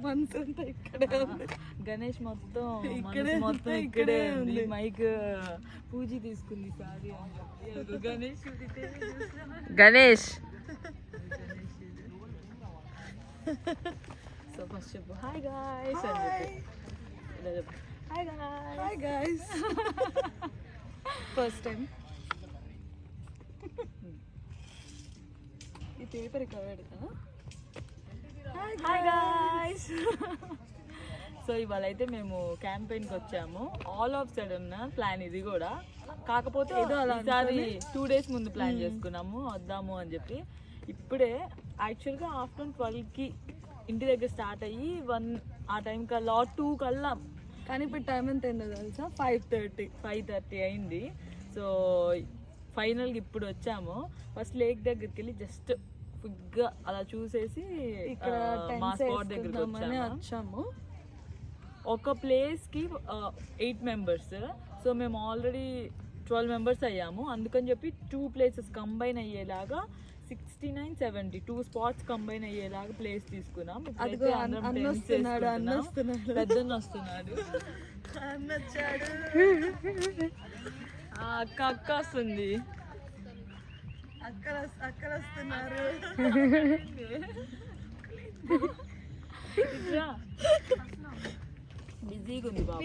మనసు అంతా ఇక్కడే ఉంది. గణేష్ మొత్తం ఇక్కడే ఉంది. మైక్ పూజ తీసుకుంది సారీ గణేష్. సో ఫస్ట్ చెప్పు hi guys. Hi guys. First time ఈ పేపర్ ఇక్కడ పెడతా. Hi guys. సో ఇవాళ అయితే మేము క్యాంపెయిన్కి వచ్చాము. ఆల్ ఆఫ్ సడన్ ప్లాన్ ఇది కూడా, కాకపోతే ఈసారి 2 days ముందు ప్లాన్ చేసుకున్నాము వద్దాము అని చెప్పి. ఇప్పుడే యాక్చువల్గా ఆఫ్టర్నూన్ 12కి ఇంటి దగ్గర స్టార్ట్ అయ్యి 1 ఆ టైం కల్లా 2 కల్లా, కానీ ఇప్పుడు టైం ఎంత అయిందో తెలుసా? 5:30 అయింది. సో ఫైనల్గా ఇప్పుడు వచ్చాము. ఫస్ట్ లేక్ దగ్గరికి వెళ్ళి జస్ట్ ఫుడ్గా అలా చూసేసి ఇక్కడ మా స్పాట్ దగ్గరికి వచ్చాము. ఒక ప్లేస్కి 8 members. సో మేము ఆల్రెడీ 12 members అయ్యాము. అందుకని చెప్పి 2 places కంబైన్ అయ్యేలాగా 69, 70 2 spots కంబైన్ అయ్యేలాగా ప్లేస్ తీసుకున్నాం. పెద్దన్న వస్తున్నాడు. అక్క వస్తుంది. అక్కడ వస్తున్నారు. బిజీగా ఉంది బాబు.